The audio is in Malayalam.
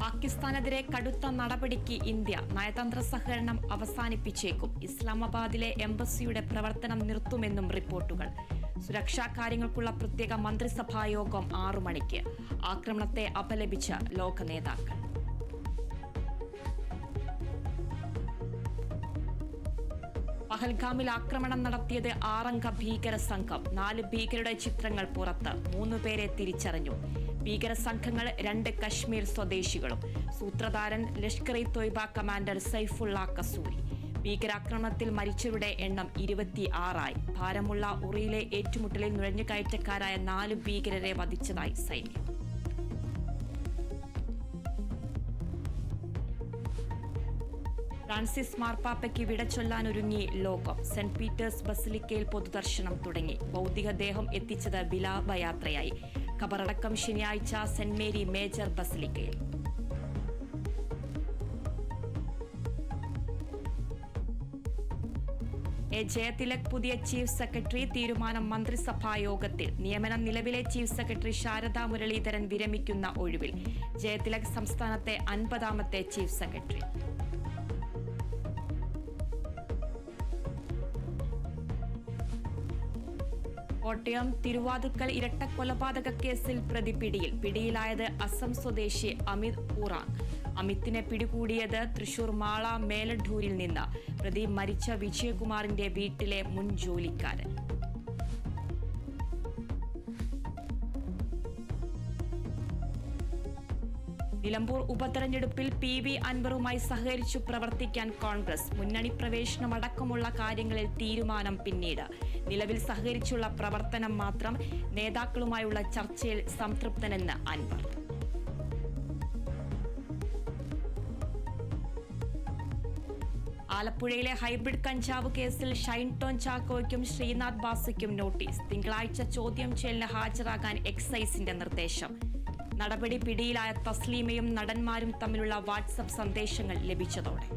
പാകിസ്ഥാനെതിരെ കടുത്ത നടപടിക്ക് ഇന്ത്യ നയതന്ത്ര സഹകരണം അവസാനിപ്പിച്ചേക്കും. ഇസ്ലാമാബാദിലെ എംബസിയുടെ പ്രവർത്തനം നിർത്തുമെന്നും റിപ്പോർട്ടുകൾ. സുരക്ഷാ കാര്യങ്ങൾക്കുള്ള പ്രത്യേക മന്ത്രിസഭാ യോഗം 6 മണിക്ക്. ആക്രമണത്തെ അപലപിച്ച ലോക നേതാക്കൾ. പഹൽഗാമിൽ ആക്രമണം നടത്തിയത് 6 അംഗ ഭീകര സംഘം. 4 ഭീകരരുടെ ചിത്രങ്ങൾ പുറത്ത്. 3 പേരെ തിരിച്ചറിഞ്ഞു. ഭീകര സംഘങ്ങൾ 2 കശ്മീർ സ്വദേശികളും. സൂത്രധാരൻ ലഷ്കർ-ഇ-തോയ്ബ കമാൻഡർ സൈഫുള്ള കസൂരി. ഭീകരാക്രമണത്തിൽ മരിച്ചവരുടെ എണ്ണം 26 ഭാരമുള്ള ഉറിയിലെ ഏറ്റുമുട്ടലിൽ നുഴഞ്ഞുകയറ്റക്കാരായ 4 ഭീകരരെ വധിച്ചതായി സൈന്യം. ഫ്രാൻസിസ് മാർപ്പാപ്പയ്ക്ക് വിട ചൊല്ലാനൊരുങ്ങി ലോകം. സെന്റ് പീറ്റേഴ്സ് ബസിലിക്കയിൽ പൊതുദർശനം തുടങ്ങി. ഭൗതികദേഹം എത്തിച്ചത് വിലാപയാത്രയായി. ഖബറടക്കം ശനിയാഴ്ച സെന്റ് മേരി മേജർ ബസിലിക്കയിൽ. ജയതിലക് പുതിയ ചീഫ് സെക്രട്ടറി. തീരുമാനം മന്ത്രിസഭാ യോഗത്തിൽ. നിയമനം നിലവിലെ ചീഫ് സെക്രട്ടറി ശാരദാ മുരളീധരൻ വിരമിക്കുന്ന ഒഴിവിൽ. ജയതിലക് സംസ്ഥാനത്തെ 50ാമത്തെ ചീഫ് സെക്രട്ടറി. കോട്ടയം തിരുവാതുക്കൽ ഇരട്ടക്കൊലപാതക കേസിൽ പ്രതി പിടിയിൽ. പിടിയിലായത് അസം സ്വദേശി അമിത് ഉറാങ്. അമിത്തിനെ പിടികൂടിയത് തൃശൂർ മാള മേലഡൂരിൽ നിന്ന്. പ്രതി മരിച്ച വിജയകുമാറിന്റെ വീട്ടിലെ മുൻ ജോലിക്കാരൻ. നിലമ്പൂർ ഉപതെരഞ്ഞെടുപ്പിൽ PV അൻവറുമായി സഹകരിച്ചു പ്രവർത്തിക്കാൻ കോൺഗ്രസ്. മുന്നണി പ്രവേശനമടക്കമുള്ള കാര്യങ്ങളിൽ തീരുമാനം പിന്നീട്. നിലവിൽ സഹകരിച്ചുള്ള പ്രവർത്തനം മാത്രം. നേതാക്കളുമായുള്ള ചർച്ചയിൽ സംതൃപ്തനെന്ന് അൻവർ. ആലപ്പുഴയിലെ ഹൈബ്രിഡ് കഞ്ചാവ് കേസിൽ ഷൈൻ ടോൺ ചാക്കോയ്ക്കും ശ്രീനാഥ് ബാസിക്കും നോട്ടീസ്. തിങ്കളാഴ്ച ചോദ്യം ചെയ്യലിന് ഹാജരാകാൻ എക്സൈസിന്റെ നിർദ്ദേശം. നടപടി. പിടിയിലായ തസ്ലീമയും നടന്മാരും തമ്മിലുള്ള വാട്സ്ആപ്പ് സന്ദേശങ്ങൾ ലഭിച്ചതോടെ.